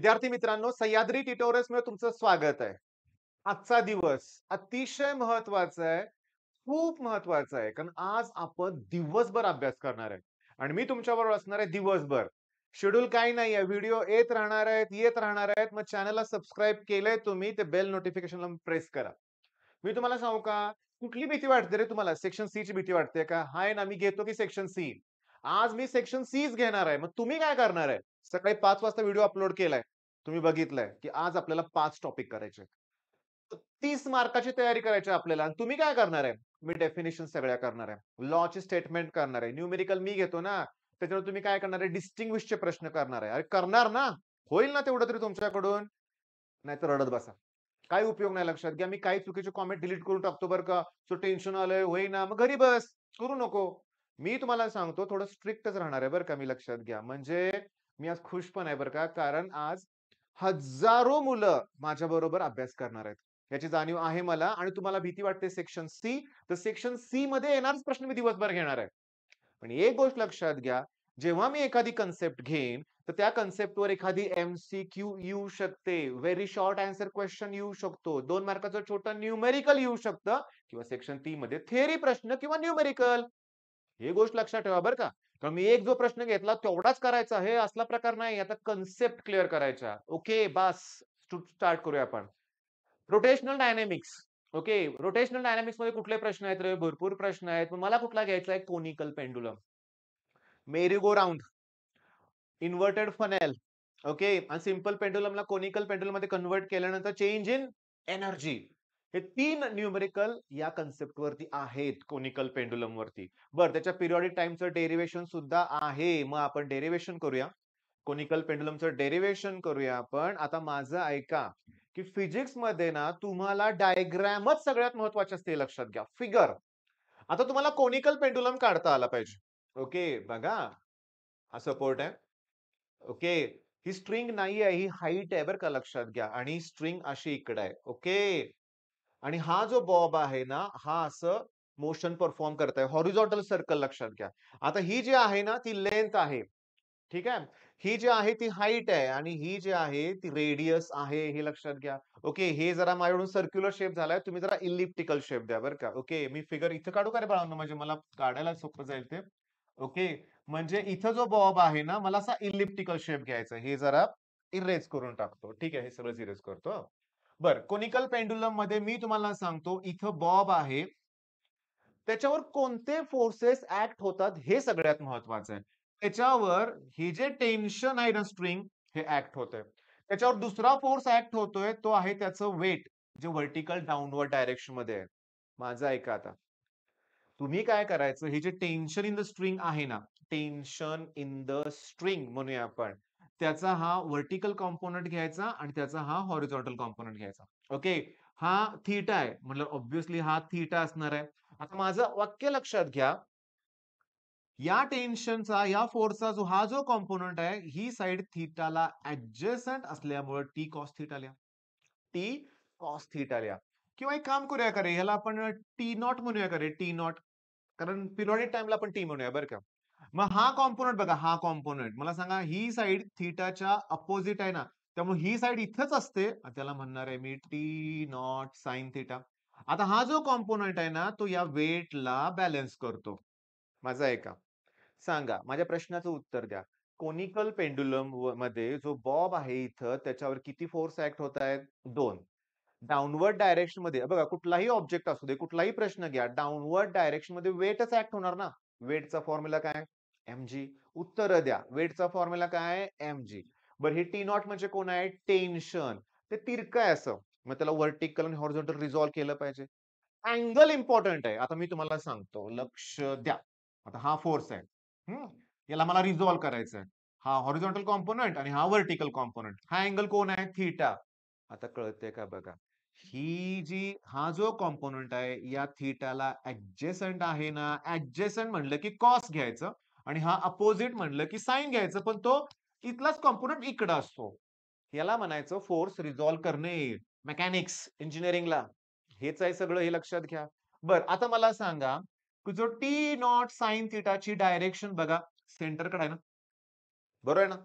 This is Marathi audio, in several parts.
विद्यार्थी मित्रांनो, सह्याद्री ट्युटोरियल्स मध्ये तुमचं स्वागत आहे. आजचा दिवस अतिशय महत्वाचा आहे, खूप महत्वाचा आहे. कारण आज आपण दिवसभर अभ्यास करणार आहे आणि मी तुमच्याबरोबर असणार आहे दिवसभर. शेड्यूल काही नाहीये. व्हिडिओ येत राहणार आहेत, येत राहणार आहेत. मग चॅनलला सबस्क्राईब केलंय तुम्ही, ते बेल नोटिफिकेशनला प्रेस करा. मी तुम्हाला सांगू का, कुठली भीती वाटते रे तुम्हाला? सेक्शन सी ची भीती वाटते का? हाय ना, मी घेतो की सेक्शन सी. आज मी सेक्शन सीच घेणार आहे. मग तुम्ही काय करणार आहे? सकाळी 5 वाजता व्हिडिओ अपलोड केलाय. तुम्ही बघितलंय, की आज आपल्याला 5 टॉपिक करायचे आहेत. तर 30 मार्काची तयारी करायची आहे आपल्याला आणि तुम्ही काय करणार आहे? मी डेफिनिशन सगळ्या करणार आहे. लॉची स्टेटमेंट करणार आहे. न्यूमेरिकल मी घेतो ना, त्याच्यावर तुम्ही काय करणार आहे? डिस्टिंग्विशचे प्रश्न करणार आहे. अरे करणार ना? होईल ना तेवढं तरी तुमच्याकडून? नाहीतर रडत बसा. काही उपयोग नाही लक्षात घ्या. मी काही चुकीचे कॉमेंट डिलीट करून टाकतो बरं का. सो टेन्शन आलंय, होईना. मग घरी बस. करू नको. मी तुम्हाला सांगतो थोडं स्ट्रिक्टच राहणार आहे बरं का मी लक्षात घ्या. म्हणजे मी आज खुश पण आहे बरं का. कारण आज हजारो मुलं माझ्याबरोबर अभ्यास करणार आहेत. याची जाणीव आहे मला आणि तुम्हाला भीती वाटते सेक्शन सी, तर सेक्शन सी मध्ये येणारच प्रश्न मी दिवसभर घेणार आहे. पण एक गोष्ट लक्षात घ्या, जेव्हा मी एखादी कन्सेप्ट घेईन, तर त्या कन्सेप्टवर एखादी एम-सी-क्यू येऊ शकते. व्हेरी शॉर्ट आन्सर क्वेशन येऊ शकतो. 2 मार्काचं छोटं न्यूमेरिकल येऊ शकतं किंवा सेक्शन 3 मध्ये थिअरी प्रश्न किंवा न्यूमेरिकल. ही गोष्ट लक्षात ठेवा बरं का. कारण मी एक जो प्रश्न घेतला तेवढाच करायचा हे असला प्रकार नाही. आता कन्सेप्ट क्लिअर करायच्या. ओके, बास. स्टार्ट करूया आपण. Rotational dynamics. ओके, रोटेशनल डायनॅमिक्समध्ये कुठले प्रश्न आहेत रे? भरपूर प्रश्न आहेत. पण मला कुठला घ्यायचा आहे? Conical pendulum. Merry go round, inverted funnel, okay आणि सिंपल पेंडुलमला कोनिकल पेंडुलममध्ये कन्व्हर्ट केल्यानंतर चेंज इन एनर्जी. हे 3 न्यूमेरिकल या कन्सेप्ट वरती आहेत कोनिकल पेंडुलम वरती. बरं त्याच्या पिरियॉडिक टाइमचं डेरिव्हेशन सुद्धा आहे. मग आपण डेरिव्हेशन करूया. कोनिकल पेंडुलमचं डेरिव्हेशन करूया आपण. आता माझं ऐका, की फिजिक्स मध्ये ना तुम्हाला डायग्रामच सगळ्यात महत्त्वाचे असते लक्षात घ्या. फिगर. आता तुम्हाला कोनिकल पेंडुलम काढता आला पाहिजे. ओके, बघा हा सपोर्ट आहे. ओके. ही स्ट्रिंग नाहीये, ही हाईट आहे बरं का लक्षात घ्या आणि स्ट्रिंग अशी इकडे आहे. ओके. आणि हा जो बॉब आहे ना, हा असं मोशन परफॉर्म करत आहे. हॉरिझॉन्टल सर्कल लक्षात घ्या. आता ही जी आहे ना, ती लेंथ आहे. ठीक आहे. ही जी आहे ती हाईट आहे आणि ही जी आहे ती रेडियस आहे हे लक्षात घ्या. ओके. हे जरा माझ्याकडून सर्क्युलर शेप झालाय. तुम्ही जरा इलिप्टिकल शेप द्या बरं का. ओके. मी फिगर इथं काढू का रे बाळांनो? म्हणजे मला काढायला सोपं जाईल ते. ओके. म्हणजे इथं जो बॉब आहे ना, मला असा इलिप्टिकल शेप घ्यायचा आहे. हे जरा इरेज करून टाकतो. ठीक आहे. हे सगळंच इरेज करतो हं. बरं. कोनिकल पेंडुलम मध्ये मी तुम्हाला सांगतो, इथं बॉब आहे. त्याच्यावर कोणते फोर्सेस ऍक्ट होतात हे सगळ्यात महत्वाचं आहे. त्याच्यावर ही जे टेन्शन आहे ना स्ट्रिंग हे ऍक्ट होतंय. त्याच्यावर दुसरा फोर्स ऍक्ट होतोय तो आहे त्याचं वेट जे व्हर्टिकल डाउनवर्ड डायरेक्शन मध्ये आहे. माझं ऐका आता. तुम्ही काय करायचं हे जे टेन्शन इन द स्ट्रिंग आहे ना, टेन्शन इन द स्ट्रिंग म्हणूया आपण. त्याचा हा व्हर्टिकल कॉम्पोनंट घ्यायचा आणि त्याचा हा हॉरिझॉन्टल कॉम्पोनंट घ्यायचा. ओके. हा थीटा आहे. म्हटलं ऑब्व्हियसली हा थीटा असणार आहे. आता माझं वाक्य लक्षात घ्या. या टेन्शनचा, या फोर्सचा हा जो कॉम्पोनंट आहे, ही साइड थीटाला ऍडजसंट असल्यामुळे टी कॉस थीटा लिहा. टी कॉस थीटा लिहा. किंवा एक काम करूया का रे, ह्याला आपण टी नॉट म्हणूया का रे, टी नॉट. कारण पिरियॉडिक टाइमला आपण टी म्हणूया बरं का. मग हा कॉम्पोनंट बघा, हा कॉम्पोनंट मला सांगा ही साइड थीटाच्या अपोजिट आहे ना, त्यामुळे ही साइड इथंच असते आणि त्याला म्हणणार आहे मी टी नॉट साइन थीटा. आता हा जो कॉम्पोनंट आहे ना, तो या वेटला बॅलन्स करतो. माझं ऐका. सांगा, माझ्या प्रश्नाचं उत्तर द्या. कोनिकल पेंडुलम मध्ये जो बॉब आहे इथं त्याच्यावर किती फोर्स ऍक्ट होत आहेत? 2. डाउनवर्ड डायरेक्शन मध्ये बघा कुठलाही ऑब्जेक्ट असू दे, कुठलाही प्रश्न घ्या, डाउनवर्ड डायरेक्शन मध्ये वेटच ऍक्ट होणार ना. वेटचा फॉर्म्युला काय? mg. उत्तर द्या. वेटचा फॉर्म्युला काय? mg. बरं हे टी नॉट म्हणजे कोण आहे? टेन्शन. ते तिरकं आहे असं. मग त्याला व्हर्टिकल आणि हॉरिझॉन्टल रिझॉल्व केलं पाहिजे. अँगल इम्पॉर्टंट आहे. आता मी तुम्हाला सांगतो. लक्ष द्या. आता हा फोर्स आहे. हं. याला मला रिझॉल्व करायचा आहे. हा हॉरिझॉन्टल कॉम्पोनंट आणि हा व्हर्टिकल कॉम्पोनंट. हा अँगल कोण आहे? थीटा. आता कळतंय का बघा. ही जी हा जो कॉम्पोनंट आहे या थीटाला ऍडजेसंट आहे ना, ऍडजेसंट म्हणलं की कॉस घ्यायचं आणि हा अपोजिट म्हणलं की साइन घ्यायचं, पण तो इथलाच कॉम्पोनंट इकडं असतो. याला म्हणायचं फोर्स रिझॉल्व करणे. मेकॅनिक्स इंजिनिअरिंगला हेच आहे सगळं, हे लक्षात घ्या. बरं आता मला सांगा, की जो टी नॉट साइन थिटाची डायरेक्शन बघा सेंटरकडे आहे ना, बरोबर आहे ना?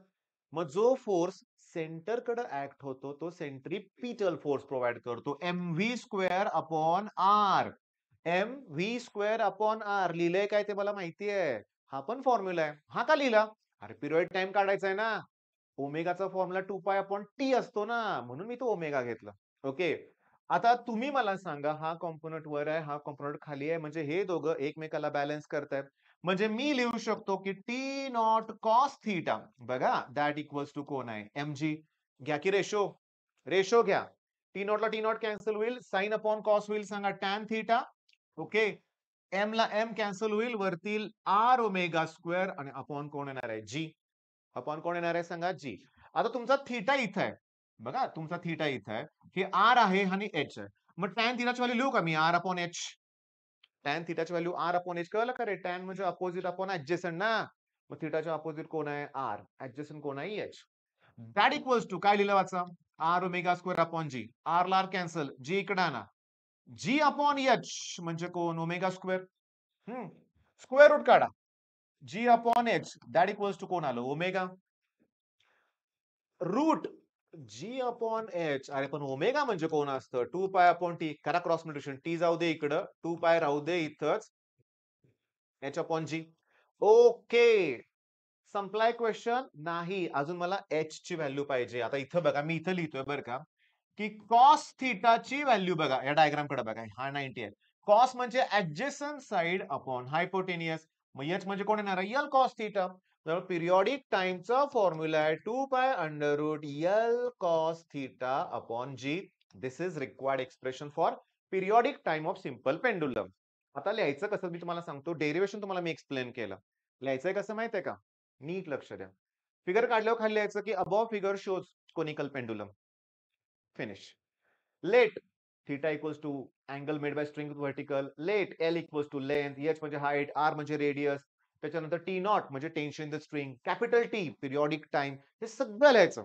मग जो फोर्स सेंटरकडे ऍक्ट होतो तो सेंट्रीपिटल फोर्स प्रोव्हाइड करतो. mv² upon r. mv² upon r लिहिलंय काय ते मला माहिती आहे. हा पण फॉर्म्युला आहे. हा का लिहिला? अरे पिरियड टाइम काढायचा आहे ना. ओमेगाचा फॉर्म्युला 2π/t असतो ना, म्हणून मी तो ओमेगा घेतला. ओके. आता तुम्ही मला सांगा, हा कॉम्पोनंट वर आहे, हा कॉम्पोनंट खाली आहे, म्हणजे हे दोघं एकमेकाला बॅलन्स करतायत. म्हणजे मी लिहू शकतो की टी नॉट कॉस थीटा, बघा, दॅट इक्वल्स टू कोण आहे? mg. घ्या की रेशो, रेशो घ्या. टी नॉटला टी नॉट कॅन्सल होईल, साइन अपॉन कॉस होईल, सांगा टॅन थीटा. ओके. एम ला एम कॅन्सल होईल, वरतील आर ओमेगा स्क्वेअर आणि अपॉन कोण येणार आहे? जी. अपॉन कोण येणार आहे सांगा? जी. आता तुमचा थीटा इथं आहे, बघा तुमचा थीटा इथं आहे, हे आर आहे आणि एच आहे. मग टॅन थीटाची व्हॅल्यू लिहू का मी? R upon H. टॅन थीटाची व्हॅल्यू आर अपॉन एच. कळलं का रे? टॅन म्हणजे अपोजिट अपॉन ऍडजस्टंट ना. मग थीटाच्या अपोजिट कोण आहे? आर. ऍडजस्टंट कोण आहे? एच. दॅट इक्वल्स टू काय लिहिलं वाचा? आर ओमेगा स्क्वेअर अपॉन जी. आर ला आर कॅन्सल, जी इकडे आणा. जी अपॉन एच म्हणजे कोण? Omega square. स्क्वेअर रूट काढा. G upon H that equals to कोण आलं? Omega. Root G upon H. अरे पण ओमेगा म्हणजे कोण असतं? 2π/t. करा क्रॉस मल्टिप्लिकेशन. टी जाऊ दे इकडं, 2π राहू दे इथंच, एच अपॉन जी. ओके. संपलाय क्वेश्चन? नाही, अजून मला एच ची व्हॅल्यू पाहिजे. आता इथं बघा, मी इथं लिहितोय बरं का, की कॉस थीटाची व्हॅल्यू बघा, या डायग्राम कडे बघा, हा 90 आहे. कॉस म्हणजे ऍडजस्टंट साइड अपॉन हायपोटेनियस. मग एच म्हणजे कोण येणार? L cos theta. तर पिरियॉडिक टाइमचा फॉर्म्युला आहे 2π√L cos theta upon G. This is required expression for periodic time of simple pendulum. आता लिहायचं कसं मी तुम्हाला सांगतो. डेरिवेशन तुम्हाला मी एक्सप्लेन केलं. लिहायचंय कसं माहितीये का? नीट लक्ष द्या. फिगर काढल्यावर खाली लिहायचं की above figure shows conical pendulum. Finish. Let theta equals to angle made by string vertical. Let L equals to length, H म्हणजे हाईट, आर म्हणजे रेडियस, त्याच्यानंतर टी नॉट म्हणजे tension the string, capital T periodic time, हे सगळं लिहायचं.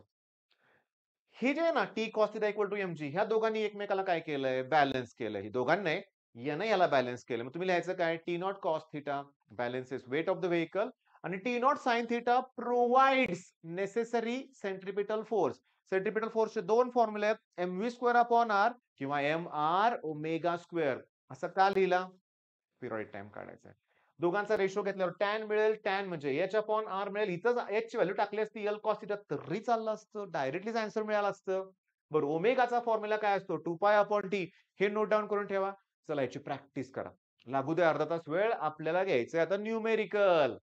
हे जे आहे ना, T cos theta equal to MG, ह्या दोघांनी एकमेकाला काय केलंय? बॅलन्स केलंय. दोघांनी नाही, यानं याला बॅलन्स केलं. मग तुम्ही लिहायचं काय? T nought cos theta balances weight of the vehicle, आणि T nought sine theta provides necessary centripetal force. Centripetal फोर्सचे दोन फॉर्म्युले आहेत, mv²/r किंवा mr ओमेगा स्क्वेअर. असं का लिहिला? पिरियडिक टाइम काढायचा आहे. दोघांचा रेशो घेतल्यावर टॅन मिळेल. टॅन म्हणजे एच अपॉन आर मिळेल. इथं एच ची व्हॅल्यू टाकली असती एल कॉस थीटा तरी चाललं असतं, डायरेक्टलीच आन्सर मिळालं असतं. बरं, ओमेगाचा फॉर्म्युला काय असतो? 2π/t. हे नोट डाऊन करून ठेवा. चला याची प्रॅक्टिस करा. लागू दे अर्धा तास वेळ. आपल्याला घ्यायचंय आता न्यूमेरिकल.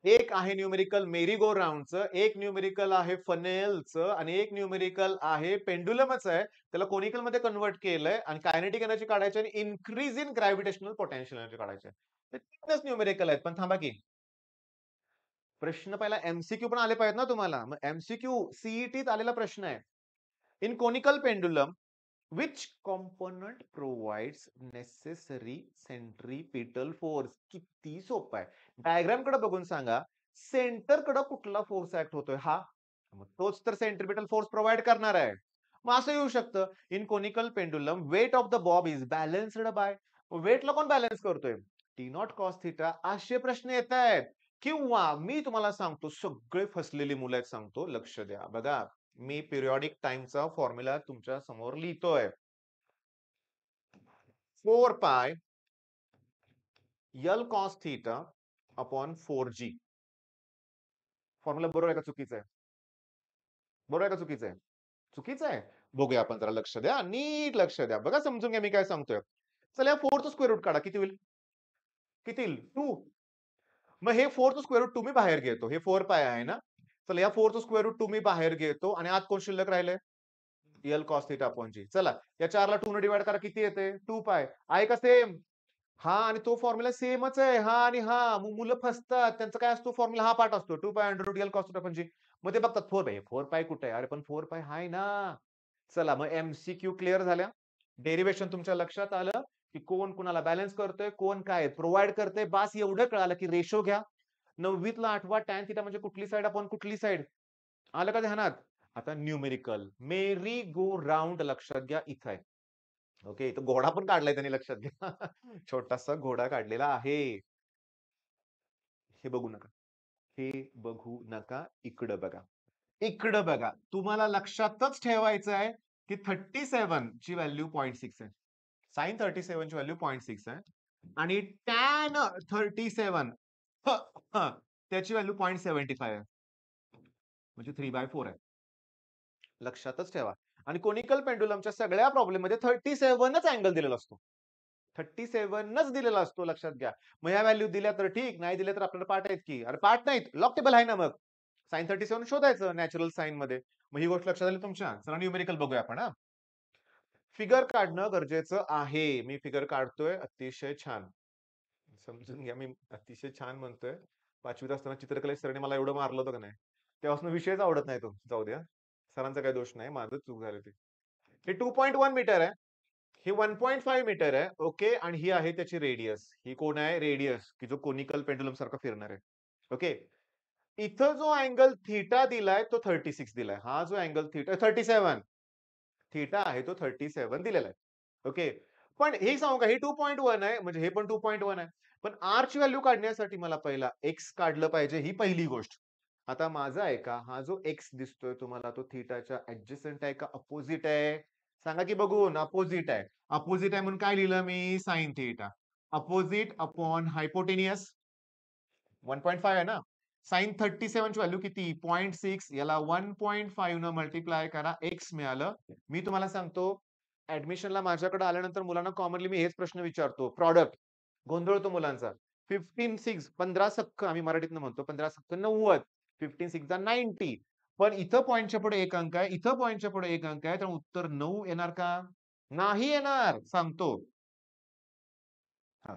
एक आहे न्यूमेरिकल मेरी गो राऊंडचं, एक न्यूमेरिकल आहे फनेलचं, आणि एक न्यूमेरिकल आहे पेंडुलमच आहे. त्याला कोनिकल मध्ये कन्वर्ट केलंय आणि कायनेटिक एनर्जी काढायची आणि increase in gravitational potential energy काढायची. ते तीनच न्यूमेरिकल आहेत. पण थांबा की, प्रश्न पहिला एमसीक्यू पण आले पाहिजेत ना तुम्हाला. मग एमसीक्यू सीईटीत आलेला प्रश्न आहे. In conical pendulum which component provides necessary centripetal force. किती सोपं आहे. डायग्राम कडे बघून सांगा, सेंटर कडे कुठला फोर्स ऍक्ट होतोय? हा. मग तोच तर सेंट्रिपिटल फोर्स प्रोव्हाइड करणार आहे. मग असं येऊ शकतं, in conical pendulum weight of the bob is balanced by. वेटला कोण बॅलन्स करतोय? T nought cos theta. असे प्रश्न येत आहेत. किंवा मी तुम्हाला सांगतो, सगळे फसलेली मुलं आहेत सांगतो, लक्ष द्या. बघा, मी पिरियॉडिक टाइमचा फॉर्म्युला तुमच्या समोर लिहितोय. 4π L cos theta upon 4g. Formula बरोबर आहे का चुकीचं आहे? बरोबर आहे का चुकीचं आहे? चुकीचं आहे. बघूया आपण, जरा लक्ष द्या, नीट लक्ष द्या. बघा, समजून घ्या मी काय सांगतोय. चला या 4चं स्क्वेअर रूट काढा. किती होईल? किती येईल? 2. मग हे 4चं स्क्वेअर रूट तुम्ही बाहेर घेतो. हे 4π आहे ना. चला या 4चं स्क्वेअर रूट तुम्ही बाहेर घेतो आणि आत कोण शिल्लक राहिलंय? एल कॉस थीटा अपॉन जी. चला या 4ला 2 ने डिवाइड करा. किती येते? 2π. आहे का सेम? हा, आणि तो फॉर्म्युला सेमच आहे. हा आणि हा. मग मुलं फसतात. त्यांचा काय असतो फॉर्म्युला? हा पार्ट असतो 2π√L cos थीटा अपॉन जी. मग ते बघतात 4π. 4π कुठे आहे? अरे पण 4π हाय ना. चला मग एमसीक्यू क्लिअर झाल्या. डेरिवेशन तुमच्या लक्षात आलं की कोण कुणाला बॅलन्स करतोय, कोण काय प्रोव्हाइड करतोय. बास एवढं कळालं की रेशो घ्या. 9वीतला आठवा टॅन थीटा म्हणजे कुठली साइड अपॉन कुठली साइड. आलं का ध्यानात? आता न्यूमेरिकल मेरी गो राऊंड लक्षात घ्या, इथं आहे. ओके, तो घोडा पण काढलाय त्यांनी, लक्षात घ्या. छोटासा घोडा काढलेला आहे. हे बघू नका. हे बघू नका. इकडं बघा. इकडं बघा, तुम्हाला लक्षातच ठेवायचं आहे, की 37 ची व्हॅल्यू 0.6 आहे. sin 37 ची व्हॅल्यू 0.6 आहे आणि tan 37 त्याची व्हॅल्यू 0.75 आहे. म्हणजे 3/4 आहे. लक्षातच ठेवा. आणि कोनिकल पेंडुलमच्या सगळ्या प्रॉब्लेममध्ये 37च अँगल दिलेला असतो. 37च दिलेला असतो लक्षात घ्या. मग ह्या व्हॅल्यू दिल्या तर ठीक, नाही दिल्या तर आपल्याला पाठ आहेत की. अरे पाठ नाहीत, लॉग टेबल आहे ना मग. sin 37 शोधायचं नॅचरल साइन मध्ये. मग ही गोष्ट लक्षात आली तुमच्या. चला न्यूमेरिकल बघूया आपण हां. फिगर काढणं गरजेचं आहे. मी फिगर काढतोय अतिशय छान. समजून घ्या मी अतिशय छान म्हणतोय. 5वीत असताना चित्रकलेत सरांनी मला एवढं मारलं होतं का नाही. तेव्हापासून विषयच आवडत नाही तो. जाऊ द्या. सरांचा काही दोष नाही. माझंच चूक झाली ती. हे 2.1 मीटर आहे. हे 1.5 मीटर आहे. ओके. आणि ही आहे त्याची रेडियस. ही कोण आहे? रेडियस, की जो कोनिकल पेंडुलम सारखा फिरणार आहे. ओके. इथं जो अँगल थीटा दिलाय तो 36 दिलाय. हा जो अँगल थीटा 37 थीटा आहे तो 37 दिलेला आहे. ओके. पण हे सांगू का, हे 2.1 आहे, म्हणजे हे पण 2.1 आहे. पण आर ची व्हॅल्यू काढण्यासाठी मला पहिला एक्स काढलं पाहिजे, ही पहिली गोष्ट. आता माझा आहे का, हा जो एक्स दिसतोय तुम्हाला तो थीटाच्या ऍडजस्टंट आहे का अपोजिट आहे? सांगा की बघून. अपोजिट आहे. अपोजिट आहे म्हणून काय लिहिलं मी? Sine theta. Opposite upon hypotenuse 1.5 आहे ना. साइन 37 ची व्हॅल्यू किती? 0.6. याला 1.5 न मल्टिप्लाय करा. एक्स मिळालं. मी तुम्हाला सांगतो, ऍडमिशनला माझ्याकडे आल्यानंतर मुलांना कॉमनली मी हेच प्रश्न विचारतो. प्रॉडक्ट गोंधळतो मुलांचा. 15 6 15 सक्क आम्ही मराठीतनं म्हणतो. 15 सक्क 90. 15 6 90. पण इथं पॉइंटच्या पुढे एक अंक आहे. इथं पॉइंटच्या पुढे एक अंक आहे. तर उत्तर 9 येणार का? नाही येणार. सांगतो. हां.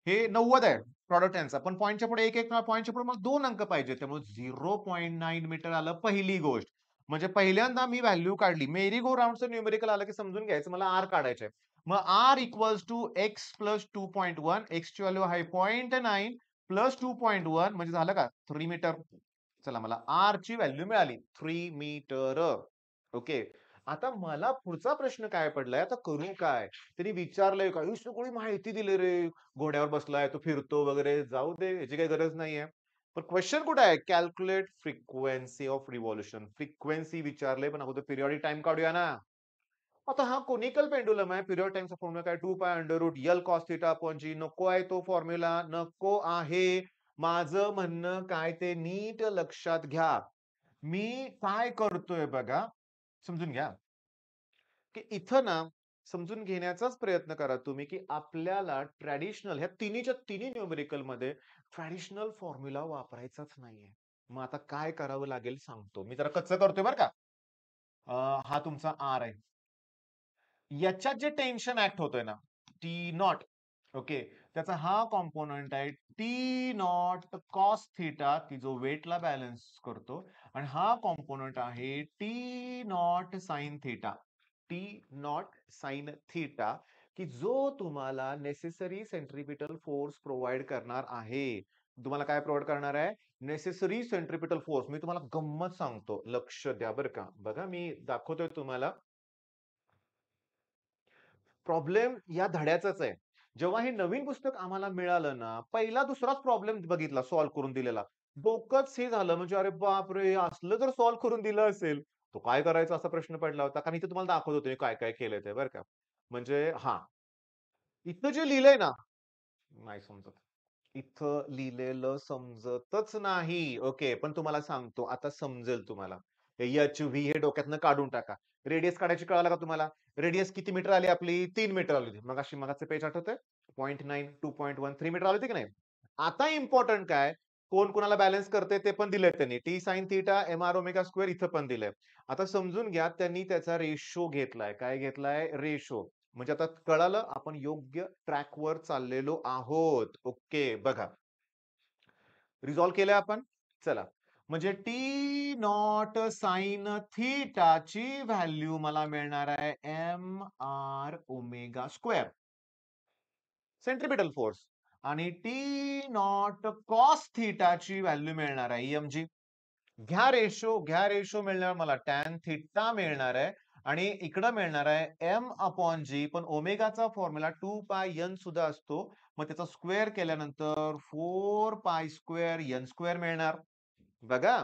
हे 90 आहे प्रॉडक्ट यांचा. पण पॉइंटच्या पुढे 1 पॉइंटच्या पुढे मला 2 अंक पाहिजे. त्यामुळे 0.9 मीटर आलं पहिली गोष्ट. म्हणजे पहिल्यांदा मी व्हॅल्यू काढली. मेरी गो राउंडचं न्यूमेरिकल आलं की समजून घ्यायचं मला आर काढायचं आहे. मग R equals to X plus 2.1. एक्सची व्हॅल्यू आहे 0.9 प्लस 2.1 म्हणजे झालं का 3 मीटर. चला मला आर ची व्हॅल्यू मिळाली 3 मीटर. ओके. आता मला पुढचा प्रश्न काय पडलाय, आता करू काय? त्यांनी विचारलंय का? ही सगळी माहिती दिली रे. घोड्यावर बसलाय, तो फिरतो वगैरे. जाऊ दे, याची काही गरज नाहीये. पण क्वेश्चन कुठे आहे? Calculate frequency of revolution. Frequency विचारले, पण अगोदर पिरियॉडिक टाइम काढूया ना. आता हा कोनिकल पेंडुलम आहे. पिरियड टाइमचा फॉर्म्युला काय? 2 pi under root L cos theta upon G. नको आहे तो फॉर्म्युला. नको आहे. माझं म्हणणं काय ते नीट लक्षात घ्या. मी काय करतोय बघा. समजून घ्या. की इथं ना समजून घेण्याचाच प्रयत्न करा तुम्ही, की आपल्याला ट्रॅडिशनल ह्या तिन्हीच्या तिन्ही न्यूमेरिकल मध्ये ट्रॅडिशनल फॉर्म्युला वापरायचाच नाहीये. मग आता काय करावं लागेल सांगतो. मी जरा कच्चं करतोय बरं का. हा तुमचा आर आहे. याच्यात जे टेन्शन ऍक्ट होतोय ना, टी नॉट. ओके. त्याचा हा कॉम्पोनंट आहे टी नॉट कॉस थिटा, की जो वेटला बॅलन्स करतो. आणि हा कॉम्पोनंट आहे T nought sine theta. T nought sine theta, की जो तुम्हाला नेसेसरी सेंट्रिपिटल फोर्स प्रोव्हाइड करणार आहे. तुम्हाला काय प्रोव्हाइड करणार आहे? Necessary centripetal force. मी तुम्हाला गंमत सांगतो, लक्ष द्या बरं का. बघा मी दाखवतोय तुम्हाला. प्रॉब्लेम या धड्याचाच आहे. जेव्हा हे नवीन पुस्तक आम्हाला मिळालं ना, पहिला दुसराच प्रॉब्लेम बघितला सॉल्व्ह करून दिलेला. डोकंच हे झालं, म्हणजे अरे बापरे! असलं जर सॉल्व्ह करून दिलं असेल, तर काय करायचा असा प्रश्न पडला होता. कारण इथे तुम्हाला दाखवत होतो मी काय-काय केलंय ते बरं का. म्हणजे हां, इथं जे लिहिलंय ना, नाही समजत. इथं लिहिलेलं समजतच नाही. ओके. पण तुम्हाला सांगतो, आता समजेल तुम्हाला. एच-व्ही हे डोक्यातनं काढून टाका. रेडियस काढायची कळालं का तुम्हाला? रेडियस किती मीटर आली आपली? 3 मीटर आली होती. मगाशी मगाचं पेज आठवतंय? 0.9, 2.1, 3 मीटर आली होती की नाही? आता इम्पोर्टंट काय? कोण कोणाला बॅलन्स करतंय ते पण दिलंय त्यांनी. T sine theta, M-R omega square इथं पण दिलंय. आता समजून घ्या, त्यांनी त्याचा रेशो घेतलाय. काय घेतलाय? रेशो. म्हणजे आता कळालं, आपण योग्य ट्रॅकवर चाललेलो आहोत. ओके. बघा. रिझॉल्व्ह केलंय आपण? चला. म्हणजे टी नॉट साइन थिटाची व्हॅल्यू मला मिळणार आहे M-R omega square. Centripetal force. आणि टी नॉट कॉस थिटाची व्हॅल्यू मिळणार आहे एम-जी. घ्या रेशो मिळणार मला टॅन थिटा मिळणार आहे. आणि इकडं मिळणार आहे एम अपॉन जी. पण ओमेगाचा फॉर्म्युला 2 पाय एन सुद्धा असतो. मग त्याचा स्क्वेअर केल्यानंतर 4 पाय स्क्वेअर एन स्क्वेअर मिळणार. बघा.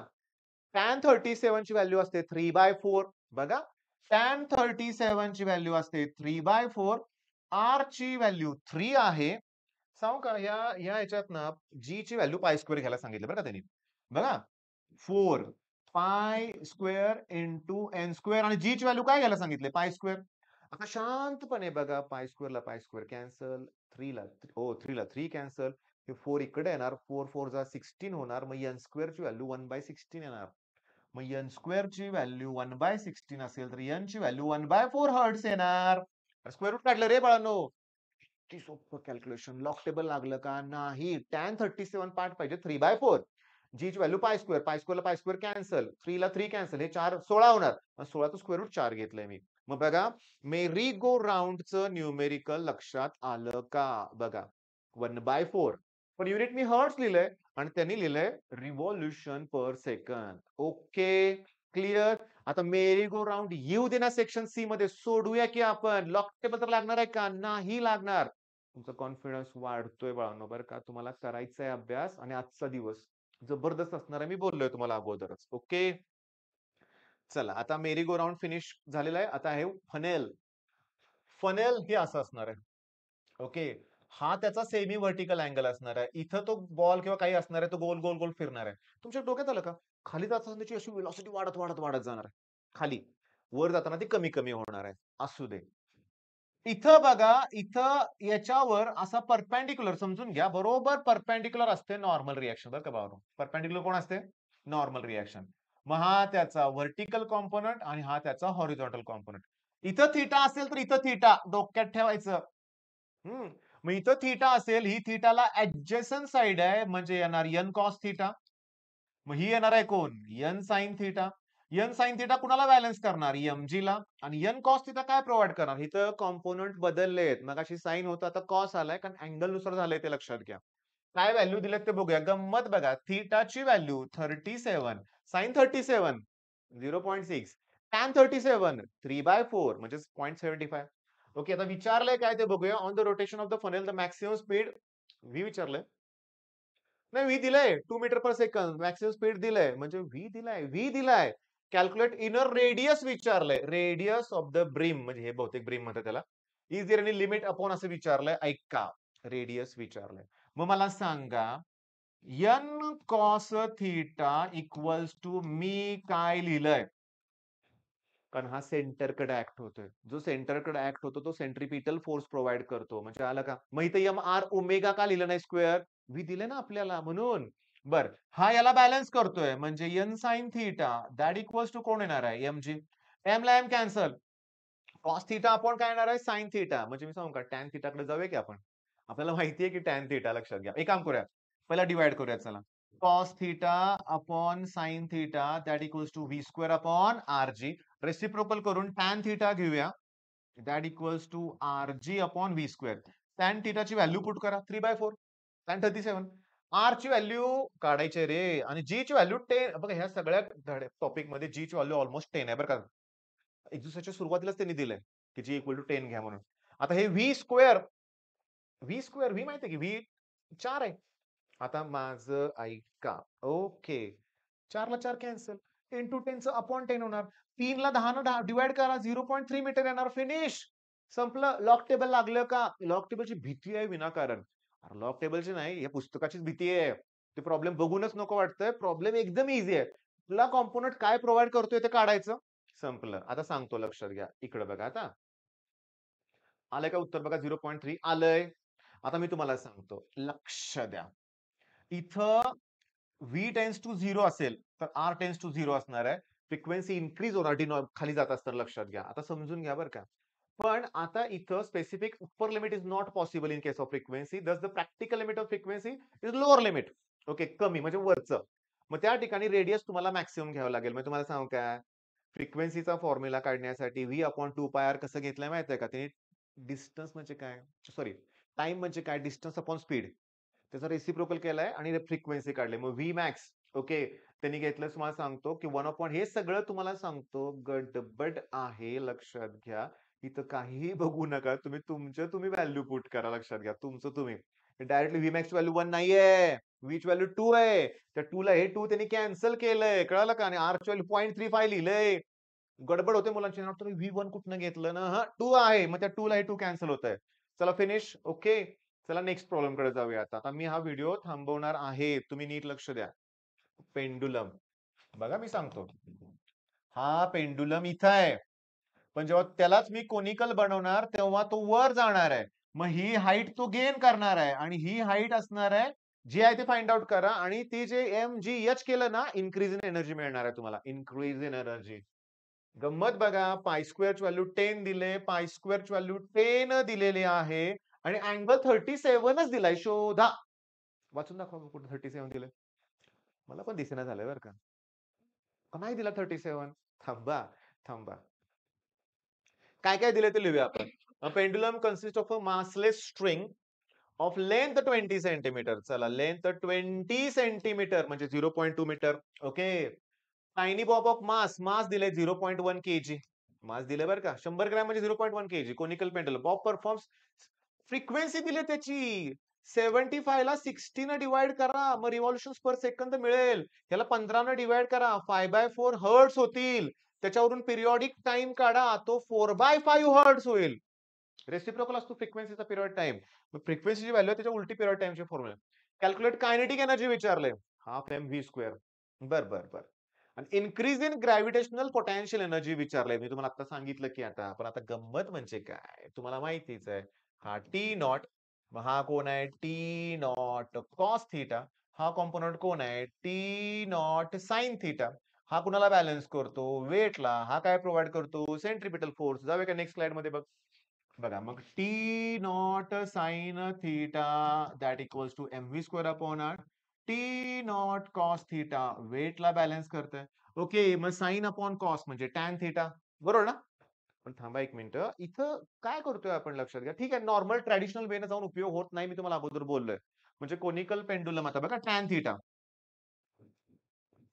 tan 37 ची व्हॅल्यू असते 3/4. बघा, tan 37 ची व्हॅल्यू असते 3/4. R ची व्हॅल्यू 3 आहे. सांगू का, या ह्याच्यात ना G ची व्हॅल्यू पाय स्क्वेअर घ्यायला सांगितलं बरं का त्यांनी. बघा, 4 pi square into N square आणि G ची व्हॅल्यू काय घ्यायला सांगितले? Pi square. आता शांतपणे बघा, पाय स्क्वेअर कॅन्सल, 3 ला 3 कॅन्सल. हे 4 इकडे येणार, 4 4 जा 16 होणार. मग एन स्क्वेअर ची व्हॅल्यू 1/16 येणार. मग एन स्क्वेअर ची व्हॅल्यू 1/16 असेल तर एन ची व्हॅल्यू 1/4 हर्ट्स येणार. स्क्वेअर रूट काढलं रे बाळांनो. किती सोपं कॅल्क्युलेशन. लॉग टेबल लागलं का? नाही. tan 37 पार्ट पाहिजे 3/4. जी ची value pi square, pi square cancel, 3 ला 3 कॅन्सल, हे 4 16 होणार. 16चं स्क्वेअर रूट 4 घेतलंय मी. मग बघा, मेरी गो राउंडचं न्यूमेरिकल लक्षात आलं का? बघा, 1/4. पण युनिट मी हर्ट्स लिहिलंय आणि त्यांनी लिहिलंय revolution per second. Okay, clear. आता मेरी गो राउंड येऊ दे ना सेक्शन सी मध्ये, सोडूया की आपण. लॉग टेबल तर लागणार आहे का? नाही लागणार. तुमचा कॉन्फिडन्स वाढतोय बाळांनो बरं का. तुम्हाला करायचा आहे अभ्यास आणि आजचा दिवस जबरदस्त असणार आहे. मी बोललोय तुम्हाला अगोदरच. ओके, चला आता मेरी गो राउंड फिनिश झालेला आहे. आता आहे फनेल. फनेल हे असं असणार आहे. ओके, हा त्याचा सेमी व्हर्टिकल अँगल असणार आहे. इथं तो बॉल किंवा काही असणार आहे, तो गोल गोल गोल फिरणार आहे. तुमच्या डोक्यात आलं का? खाली जाताना त्याची अशी व्हेलॉसिटी वाढत वाढत वाढत जाणार आहे खाली. वर जाताना ती कमी कमी होणार आहे. असू दे. इथं बघा, इथं याच्यावर असा परपेंडिक्युलर समजून घ्या, बरोबर परपेंडिक्युलर असते नॉर्मल रिएक्शन बरं का बाबा. परपेंडिक्युलर कोण असते? Normal reaction. मग हा त्याचा व्हर्टिकल कॉम्पोनंट आणि हा त्याचा हॉरिझॉन्टल कॉम्पोनंट. इथं थीटा असेल तर इथं थीटा डोक्यात ठेवायचं. मग इथं थीटा असेल, ही थीटाला ऍडजसंट साइड आहे म्हणजे येणार एन कॉस थीटा. मग ही येणार आहे कोण? N sine theta. N sine theta कुणाला बॅलन्स करणार? एमजी ला. आणि एन कॉस थीटा काय प्रोव्हाइड करणार? इथं कॉम्पोनंट बदललेत. मगाशी साइन होतं, आता कॉस आलाय, कारण अँगल नुसार झालंय ते लक्षात घ्या. काय व्हॅल्यू दिलेत ते बघूया. गंमत बघा, थीटाची व्हॅल्यू 37, साइन 37 0.6, टॅन 37 3/4 म्हणजे 0.75. ओके, आता विचारलंय काय ते बघूया. On the rotation of the funnel the maximum speed V विचारलंय. नाही, व्ही दिलंय 2 metre per second. Maximum speed दिलंय म्हणजे व्ही दिलाय. कॅल्क्युलेट इनर रेडियस विचारलंय. रेडियस ऑफ द ब्रिम म्हणजे हे बहुतेक ब्रिम म्हणतात त्याला. Is there any limit upon असं विचारलंय. ऐका, रेडियस विचारलंय. मग मला सांगा, N cos theta equals to मी काय लिहिलंय? कारण हा सेंटरकडे ऍक्ट होतोय. जो सेंटरकडे ऍक्ट होतो तो सेंट्रिपिटल फोर्स प्रोव्हाइड करतो. म्हणजे आलं का? मग इथे एम आर ओमेगा का लिहिलं नाही स्क्वेअर? व्ही दिले ना आपल्याला म्हणून. बर, हा याला बॅलन्स करतोय म्हणजे N sine theta that equals to कोण येणार आहे? M G. एम ला M cancel. Cos theta upon काय येणार आहे? Sine theta. म्हणजे मी सांगू का, टॅन थीटाकडे जाऊया की आपण. आपल्याला माहितीये की टॅन थीटा लक्षात घ्या. एक काम करूया, पहिला डिवाइड करूया चला. Cos theta upon sine theta that equals to V square upon R G. Reciprocal करून टॅन थीटा घेऊया. That equals to R G upon V square. Tan थीटाची व्हॅल्यू पुट करा 3/4. टॅन 37. आर ची व्हॅल्यू काढायची रे. आणि जी ची व्हॅल्यू 10. बघा, ह्या सगळ्या टॉपिक मध्ये जी ची व्हॅल्यू ऑलमोस्ट 10 आहे बरं का. एक्झरसाइजच्या सुरुवातीलाच त्यांनी दिलंय की जी इक्वल टू 10 घ्या म्हणून. आता हे व्ही स्क्वेअर, व्ही माहितीये की व्ही 4 आहे. आता माझं ऐका. ओके, 4 ला 4 कॅन्सल. 10 चं अपॉन 10 होणार. 3 ला 10 न डिवाइड करा, 0.3 मीटर येणार. फिनिश. संपलं. लॉग टेबल लागलं का? लॉग टेबलची भीती आहे विनाकारण. अरे लॉग टेबलची नाही, या पुस्तकाचीच भीती आहे. ते प्रॉब्लेम बघूनच नको वाटतंय. प्रॉब्लेम एकदम इझी आहे. तुला कॉम्पोनंट काय प्रोव्हाइड करतोय ते काढायचं. संपलं. आता सांगतो, लक्षात घ्या. इकडे बघा आता. आलंय का उत्तर? बघा, 0.3 आलंय. आता मी तुम्हाला सांगतो, लक्ष द्या. इथं व्ही टेन्स टू 0 असेल तर आर टेन्स टू 0 असणार आहे. फ्रिक्वेन्सी इन्क्रीज होणार खाली जात असताना, लक्षात घ्या. आता समजून घ्या बरं का. पण आता इथं specific upper limit is not possible in case of frequency. Thus the practical limit of frequency is lower limit. Okay, कमी म्हणजे वरचं. मग त्या ठिकाणी रेडियस तुम्हाला मॅक्सिमम घ्यावं लागेल. मग तुम्हाला सांगू काय, फ्रिक्वेन्सीचा फॉर्म्युला काढण्यासाठी व्ही अपॉन 2πr कसं घेतलंय माहिती आहे का? ते डिस्टन्स म्हणजे काय, सॉरी, टाइम म्हणजे काय, डिस्टन्स अपॉन स्पीड, त्याचा रेसिप्रोकल केलाय आणि फ्रिक्वेन्सी काढली. मग व्ही मॅक्स. ओके, त्यांनी घेतलं. तुम्हाला सांगतो की 1 हे सगळं तुम्हाला सांगतो गडबड आहे, लक्षात घ्या. इथं काहीही बघू नका. तुम्ही व्हॅल्यू पुट करा, लक्षात घ्या. तुमचं तुम्ही डायरेक्टली व्ही मॅक्स व्हॅल्यू 1 नाहीये. व्हीची व्हॅल्यू 2 आहे. त्या 2 ला हे 2 त्यांनी कॅन्सल केलंय. कळालं का? आणि आरची व्हॅल्यू 0.35 लिहिलंय. गडबड होते मुलांची. V1 कुठनं घेतलं ना? हां, 2 आहे. मग त्या 2 ला हे 2 कॅन्सल होतंय. चला फिनिश. ओके. चला नेक्स्ट प्रॉब्लेमकडे जाऊया आता. आता मी हा व्हिडिओ थांबवणार आहे. तुम्ही नीट लक्ष द्या. पेंडुलम. बघा मी सांगतो. हा पेंडुलम इथं आहे. पण जेव्हा त्यालाच मी कोनिकल बनवणार तेव्हा तो वर जाणार आहे. मग ही हाईट तो गेन करणार आहे आणि ही हाईट असणार आहे. जी आहे ते फाइंड आउट करा आणि ते जे MGH केलं ना, इन्क्रीज इन एनर्जी मिळणार आहे तुम्हाला. Increase in energy. गंमत बघा, पाय स्क्वेअरची व्हॅल्यू 10 दिले, पाय स्क्वेअरची व्हॅल्यू 10 दिलेली आहे आणि अँगल 37च दिलाय. शोधा. वाचून दाखवा कुठे 37 दिले. मला पण दिसेना झालंय बरं का. का नाही दिला 37? थांबा, थांबा. काय काय दिले ते लिहूया आपण. A pendulum consist of a massless string of length 20 centimetre. चला लेंथ 20 सेंटीमीटर म्हणजे 0.2 metre. Okay. Tiny bob of mass. Mass दिले 0.1 केजी. मास दिले बरं का. 100 ग्रॅम म्हणजे 0.1 KG. Conical pendulum. Bob performs. Frequency दिली त्याची. 75 ला 60 न डिवाइड करा. मग रिव्हॉल्यूशन्स पर सेकंद मिळेल. याला 15 न डिवाइड करा. 5/4 हर्ट्स होतील. त्याच्यावरून पिरियॉडिक टाइम काढा. तो 4/5 हर्ट्स होईल. रेसिप्रोकल असतो फ्रिक्वेन्सीचा पिरियड टाइम. मग फ्रिक्वेन्सीची व्हॅल्यू त्याच्या उलटी पिरियड टाइमचे फॉर्म्युला. कॅल्क्युलेट कायनेटिक एनर्जी विचारले. Half M V square. बर. आणि increase in gravitational potential energy विचारलंय. मी तुम्हाला आता सांगितलं की आता पण आता गंमत म्हणजे काय तुम्हाला माहितीच आहे. हा टी नॉट. हा कोण आहे? T nought cos theta. हा कॉम्पोनंट कोण आहे? T nought sine theta. हा कुणाला बॅलन्स करतो? वेटला. हा काय प्रोव्हाइड करतो? Centripetal force. जाऊया का नेक्स्ट स्लाइड मध्ये बघ. बघा मग T nought sine theta that equals to M V square upon R. T nought cos theta वेटला बॅलन्स करतंय. ओके. मग साइन अपॉन कॉस म्हणजे टॅन थिटा. बरोबर ना? पण थांबा एक मिनिट. इथं काय करतोय आपण लक्षात घ्या. ठीक आहे, नॉर्मल ट्रॅडिशनल वेने जाऊन उपयोग होत नाही. मी तुम्हाला अगोदर बोललोय. म्हणजे कोनिकल पेंडुलम आता बघा tan theta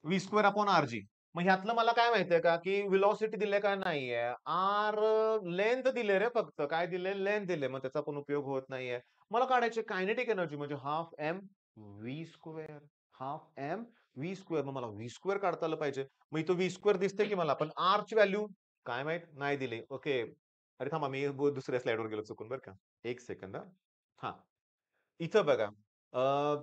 V square upon R G. मग ह्यातलं मला काय माहितीये का की व्हेलॉसिटी दिले का नाहीये. आर लेंथ दिले रे फक्त. काय दिले? लेंथ दिले. मग त्याचा पण उपयोग होत नाहीये. मला काढायचे कायनेटिक एनर्जी म्हणजे half M V square. Half M V square. मग मला व्ही स्क्वेअर काढता आलं पाहिजे. मग इथं व्ही स्क्वेअर दिसते की मला. पण आर ची व्हॅल्यू काय माहित नाही दिली. ओके. अरे थांबा मी दुसऱ्या स्लाइडवर गेलो चुकून बरं का. एक सेकंद. हा. इथं बघा.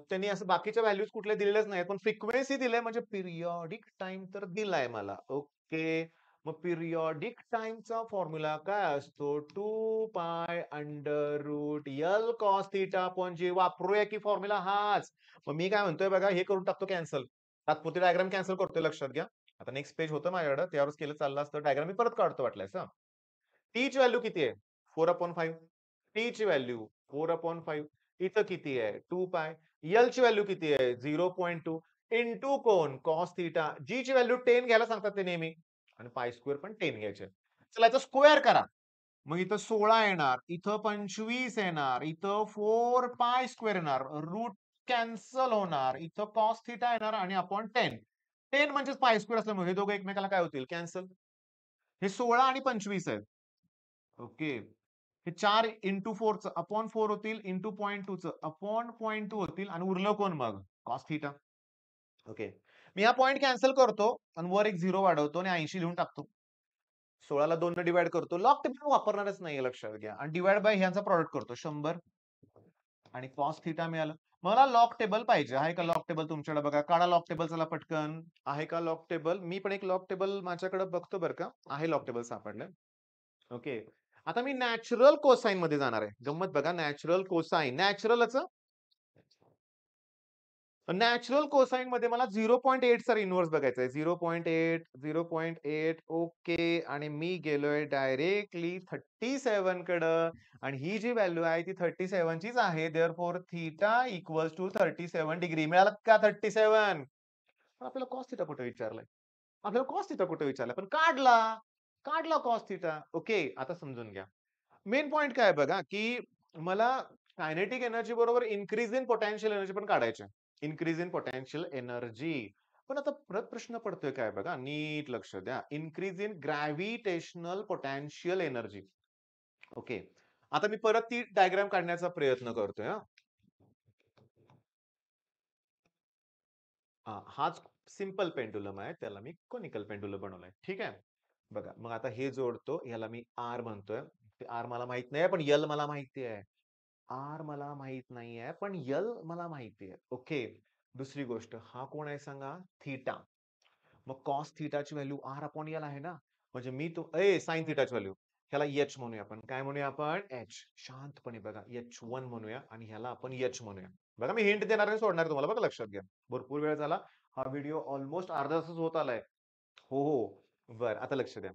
त्यांनी असं बाकीच्या व्हॅल्यूज कुठल्या दिलेल्याच नाहीत. पण फ्रिक्वेन्सी दिलंय म्हणजे पिरियॉडिक टाइम तर दिलाय मला. ओके. मग पिरियॉडिक टाइमचा फॉर्म्युला काय असतो? 2 pi under root L cos theta upon G. वापरूया की फॉर्म्युला हाच. मग मी काय म्हणतोय बघा, हे करून टाकतो कॅन्सल. तात्पुरती डायग्राम कॅन्सल करतोय लक्षात घ्या. आता नेक्स्ट पेज होतं माझ्याकडे. त्यावरच केलं चाललं असतं. डायग्राम मी परत काढतो वाटल्यास. टी ची व्हॅल्यू किती आहे? 4/5. टी ची व्हॅल्यू 4/5. इथं किती आहे? 2 पाय. एल ची व्हॅल्यू किती आहे? 0.2 इंटू कोण? Cos theta. जी ची व्हॅल्यू 10 घ्यायला सांगतात ते नेहमी. आणि पाय स्क्वेअर पण 10 घ्यायचे. चला याचा स्क्वेअर करा. मग इथं 16 येणार. इथं 25 येणार. इथं 4 पाय स्क्वेअर येणार. रूट कॅन्सल होणार. इथं कॉस थिटा येणार आणि अपॉन 10. 10 म्हणजेच पाय स्क्वेअर असल्यामुळे हे दोघं एकमेकाला काय होतील? कॅन्सल. हे 16 आणि 25 आहेत. ओके. हे 4 इंटू 4 चं अपॉन 4 होतील इंटू 0.2 चं अपॉन 0.2 होतील आणि उरलं कोण मग? Cos theta. ओके. मी हा पॉइंट कॅन्सल करतो आणि वर एक 0 वाढवतो आणि 80 लिहून टाकतो. 16 ला 2 ने डिव्हाइड करतो. लॉग टेबल वापरणारच नाहीये लक्षात घ्या. आणि डिव्हाइड बाय ह्यांचा प्रॉडक्ट करतो 100 आणि कॉस थिटा मिळालं. मला लॉग टेबल पाहिजे. आहे का लॉग टेबल तुमच्याकडे? बघा काढा लॉग टेबल चला पटकन. आहे का लॉग टेबल? मी पण एक लॉग टेबल माझ्याकडे बघतो बरं का. आहे लॉग टेबल सापडलं. ओके. आता मी नॅचरल कोसाइन मध्ये जाणार आहे. गंमत बघा नॅचरल कोसाइन. नॅचरल कोसाइन मध्ये मला 0.8 चा इन्व्हर्स बघायचा आहे. 0.8, 0.8 ओके. आणि मी गेलोय डायरेक्टली 37 कडं आणि ही जी व्हॅल्यू आहे ती 37 चीच आहे. Therefore theta equals to 37 degree. मिळालं का 37? पण आपल्याला कॉस थिटा कुठे विचारलाय? आपल्याला कॉस थिटा कुठे विचारलाय? पण काढला कॉस थिटा. ओके. आता समजून घ्या. मेन पॉइंट काय आहे बघा, की मला कायनेटिक एनर्जी बरोबर इन्क्रीज इन पोटेन्शियल एनर्जी पण काढायची आहे. Increase in potential energy. पण आता परत प्रश्न पडतोय काय बघा, नीट लक्ष द्या. Increase in gravitational potential energy. Okay. आता मी परत ती डायग्राम काढण्याचा प्रयत्न करतोय हां. हाच सिंपल पेंडुलम आहे. त्याला मी कोनिकल पेंडुलम बनवलाय. ठीक आहे. बघा, मग आता हे जोडतो. ह्याला मी आर म्हणतोय. ते आर मला माहित नाही पण एल मला माहिती आहे. आर मला माहित नाहीये, पण एल मला माहिती आहे. ओके. दुसरी गोष्ट, हा कोण आहे सांगा? थीटा. मग कॉस थीटाची व्हॅल्यू आर अपॉन एल आहे ना. म्हणजे मी तो साइन थीटाची व्हॅल्यू ह्याला एच म्हणूया आपण. काय म्हणूया आपण? एच. शांतपणे बघा. H1 म्हणूया आणि ह्याला आपण एच म्हणूया. बघा मी हिंट देणार नाही, सोडणार तुम्हाला. बघा लक्षात घ्या. भरपूर वेळ झाला. हा व्हिडिओ ऑलमोस्ट अर्धा तासच होत आलाय. हो, हो. बरं, आता लक्ष द्या.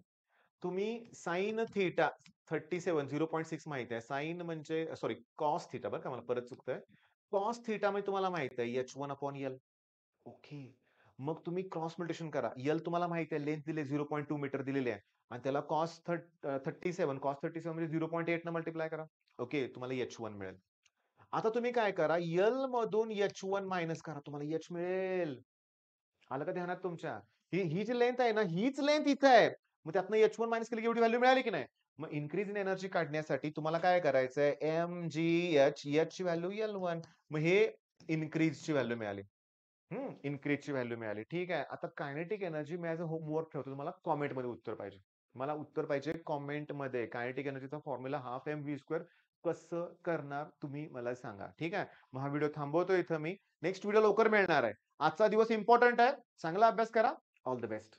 तुम्ही साइन थीटा 37 0.6 माहिती आहे. साइन म्हणजे सॉरी कॉस थीटा बरं का, मला परत चुकतंय. कॉस थीटा म्हणजे तुम्हाला माहिती आहे H1 अपॉन एल. ओके. मग तुम्ही क्रॉस मल्टिप्लिकेशन करा. एल तुम्हाला माहिती आहे, लेंथ दिली 0.2 मीटर दिलेली आहे आणि त्याला कॉस 37 म्हणजे 0.8 न मल्टिप्लाय करा. ओके, तुम्हाला H1 मिळेल. आता तुम्ही काय करा, एल मधून H1 मायनस करा. तुम्हाला एच मिळेल. आलं का ध्यानात तुमच्या? ही ही जी लेंथ आहे ना, हीच लेंथ इथं आहे. मग त्यातनं H1 मायनस केली की एवढी व्हॅल्यू मिळाली की नाही? मग इन्क्रीज इन एनर्जी काढण्यासाठी तुम्हाला काय करायचंय? एच ची व्हॅल्यू L1. मग हे इन्क्रीजची व्हॅल्यू मिळाली. इन्क्रीजची व्हॅल्यू मिळाली. ठीक आहे. आता कायनेटिक एनर्जी मी ॲज अ होमवर्क ठेवतो. तुम्हाला कॉमेंटमध्ये उत्तर पाहिजे. मला उत्तर पाहिजे कॉमेंटमध्ये. कायनेटिक एनर्जीचा formula half M V square कसं करणार तुम्ही मला सांगा. ठीक आहे. मग हा व्हिडिओ थांबवतो इथं मी. नेक्स्ट व्हिडिओ लवकर मिळणार आहे. आजचा दिवस इम्पोर्टंट आहे. चांगला अभ्यास करा. All the best.